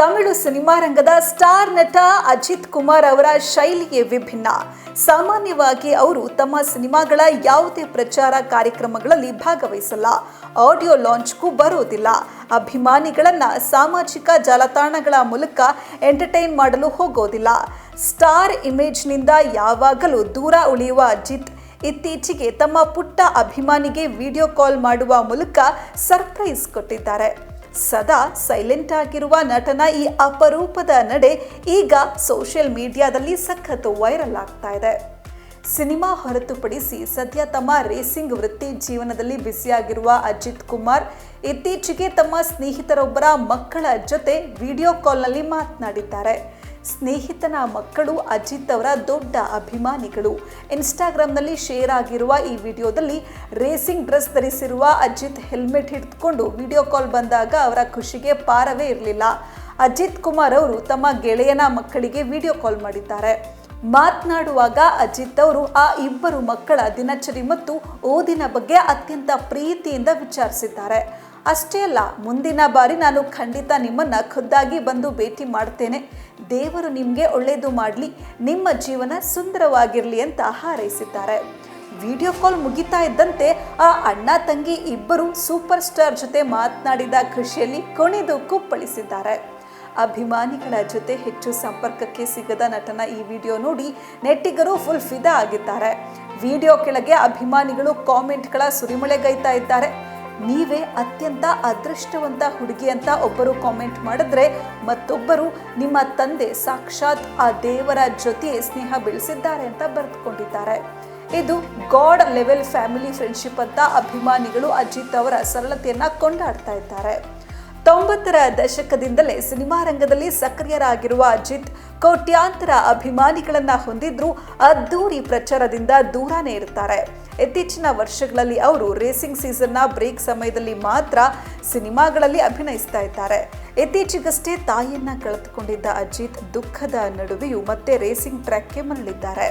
Tamil cinema ರಂಗದ star ನಟ ಅಜಿತ್ ಕುಮಾರ್ ಅವರ ಶೈಲಿಯೇ ವಿಭಿನ್ನ. ಸಾಮಾನ್ಯವಾಗಿ ಅವರು ತಮ್ಮ ಸಿನಿಮಾಗಳ ಯಾವುದೇ ಪ್ರಚಾರ ಕಾರ್ಯಕ್ರಮಗಳಲ್ಲಿ ಭಾಗವಹಿಸಲ್ಲ, ಆಡಿಯೋ ಲಾಂಚ್ಗೂ ಬರೋದಿಲ್ಲ. ಅಭಿಮಾನಿಗಳನ್ನ ಸಾಮಾಜಿಕ ಜಾಲತಾಣಗಳ ಮೂಲಕ ಎಂಟರ್ಟೈನ್ ಮಾಡಲು ಹೋಗೋದಿಲ್ಲ. ಸ್ಟಾರ್ ಇಮೇಜ್ನಿಂದ ಯಾವಾಗಲೂ ದೂರ ಉಳಿಯುವ ಅಜಿತ್ ಇತ್ತೀಚೆಗೆ ತಮ್ಮ ಪುಟ್ಟ ಅಭಿಮಾನಿಗೆ ವಿಡಿಯೋ ಕಾಲ್ ಮಾಡುವ ಮೂಲಕ ಸರ್ಪ್ರೈಸ್ ಕೊಟ್ಟಿದ್ದಾರೆ. ಸದಾ ಸೈಲೆಂಟ್ ಆಗಿರುವ ನಟನ ಈ ಅಪರೂಪದ ನಡೆ ಈಗ ಸೋಷಿಯಲ್ ಮೀಡಿಯಾದಲ್ಲಿ ಸಖತ್ತು ವೈರಲ್ ಆಗ್ತಾ ಇದೆ. ಸಿನಿಮಾ ಹೊರತುಪಡಿಸಿ ಸದ್ಯ ತಮ್ಮ ರೇಸಿಂಗ್ ವೃತ್ತಿ ಜೀವನದಲ್ಲಿ ಬ್ಯುಸಿಯಾಗಿರುವ ಅಜಿತ್ ಕುಮಾರ್ ಇತ್ತೀಚೆಗೆ ತಮ್ಮ ಸ್ನೇಹಿತರೊಬ್ಬರ ಮಕ್ಕಳ ಜೊತೆ ವಿಡಿಯೋ ಕಾಲ್ನಲ್ಲಿ ಮಾತನಾಡಿದ್ದಾರೆ. ಸ್ನೇಹಿತನ ಮಕ್ಕಳು ಅಜಿತ್ ಅವರ ದೊಡ್ಡ ಅಭಿಮಾನಿಗಳು. ಇನ್ಸ್ಟಾಗ್ರಾಮ್ನಲ್ಲಿ ಶೇರ್ ಆಗಿರುವ ಈ ವಿಡಿಯೋದಲ್ಲಿ ರೇಸಿಂಗ್ ಡ್ರೆಸ್ ಧರಿಸಿರುವ ಅಜಿತ್ ಹೆಲ್ಮೆಟ್ ಹಿಡಿದುಕೊಂಡು ವಿಡಿಯೋ ಕಾಲ್ ಬಂದಾಗ ಅವರ ಖುಷಿಗೆ ಪಾರವೇ ಇರಲಿಲ್ಲ. ಅಜಿತ್ ಕುಮಾರ್ ಅವರು ತಮ್ಮ ಗೆಳೆಯನ ಮಕ್ಕಳಿಗೆ ವಿಡಿಯೋ ಕಾಲ್ ಮಾಡಿದ್ದಾರೆ. ಮಾತನಾಡುವಾಗ ಅಜಿತ್ ಅವರು ಆ ಇಬ್ಬರು ಮಕ್ಕಳ ದಿನಚರಿ ಮತ್ತು ಓದಿನ ಬಗ್ಗೆ ಅತ್ಯಂತ ಪ್ರೀತಿಯಿಂದ ವಿಚಾರಿಸಿದ್ದಾರೆ. ಅಷ್ಟೇ ಅಲ್ಲ, ಮುಂದಿನ ಬಾರಿ ನಾನು ಖಂಡಿತ ನಿಮ್ಮನ್ನ ಖುದ್ದಾಗಿ ಬಂದು ಭೇಟಿ ಮಾಡ್ತೇನೆ. ದೇವರು ನಿಮಗೆ ಒಳ್ಳೆಯದು ಮಾಡಲಿ, ನಿಮ್ಮ ಜೀವನ ಸುಂದರವಾಗಿರಲಿ ಅಂತ ಹಾರೈಸಿದ್ದಾರೆ. ವಿಡಿಯೋ ಕಾಲ್ ಮುಗಿತಾ ಇದ್ದಂತೆ ಆ ಅಣ್ಣ ತಂಗಿ ಇಬ್ಬರು ಸೂಪರ್ ಸ್ಟಾರ್ ಜೊತೆ ಮಾತನಾಡಿದ ಖುಷಿಯಲ್ಲಿ ಕುಣಿದು ಕುಪ್ಪಳಿಸಿದ್ದಾರೆ. ಅಭಿಮಾನಿಗಳ ಜೊತೆ ಹೆಚ್ಚು ಸಂಪರ್ಕಕ್ಕೆ ಸಿಗದ ನಟನ ಈ ವಿಡಿಯೋ ನೋಡಿ ನೆಟ್ಟಿಗರು ಫುಲ್ ಫಿದಾ ಆಗಿದ್ದಾರೆ. ವಿಡಿಯೋ ಕೆಳಗೆ ಅಭಿಮಾನಿಗಳು ಕಾಮೆಂಟ್ಗಳ ಸುರಿಮಳೆಗೈತಾ ಇದ್ದಾರೆ. ನೀವೇ ಅತ್ಯಂತ ಅದೃಷ್ಟವಂತ ಹುಡುಗಿ ಅಂತ ಒಬ್ಬರು ಕಾಮೆಂಟ್ ಮಾಡಿದ್ರೆ, ಮತ್ತೊಬ್ಬರು ನಿಮ್ಮ ತಂದೆ ಸಾಕ್ಷಾತ್ ಆ ದೇವರ ಜೊತೆ ಸ್ನೇಹ ಬೆಳೆಸಿದ್ದಾರೆ ಅಂತ ಬರೆದುಕೊಂಡಿದ್ದಾರೆ. ಇದು ಗಾಡ್ ಲೆವೆಲ್ ಫ್ಯಾಮಿಲಿ ಫ್ರೆಂಡ್ಶಿಪ್ ಅಂತ ಅಭಿಮಾನಿಗಳು ಅಜಿತ್ ಅವರ ಸರಳತೆಯನ್ನ ಕೊಂಡಾಡ್ತಾ ಇದ್ದಾರೆ. 90ರ ದಶಕದಿಂದಲೇ ಸಿನಿಮಾ ರಂಗದಲ್ಲಿ ಸಕ್ರಿಯರಾಗಿರುವ ಅಜಿತ್ ಕೋಟ್ಯಾಂತರ ಅಭಿಮಾನಿಗಳನ್ನ ಹೊಂದಿದ್ರು ಅದ್ದೂರಿ ಪ್ರಚಾರದಿಂದ ದೂರನೇ ಇರ್ತಾರೆ. ಇತ್ತೀಚಿನ ವರ್ಷಗಳಲ್ಲಿ ಅವರು ರೇಸಿಂಗ್ ಸೀಸನ್ನ ಬ್ರೇಕ್ ಸಮಯದಲ್ಲಿ ಮಾತ್ರ ಸಿನಿಮಾಗಳಲ್ಲಿ ಅಭಿನಯಿಸ್ತಾ ಇದ್ದಾರೆ. ಇತ್ತೀಚೆಗಷ್ಟೇ ತಾಯಿಯನ್ನ ಕಳೆದುಕೊಂಡಿದ್ದ ಅಜಿತ್ ದುಃಖದ ನಡುವೆಯೂ ಮತ್ತೆ ರೇಸಿಂಗ್ ಟ್ರ್ಯಾಕ್ಗೆ ಮರಳಿದ್ದಾರೆ.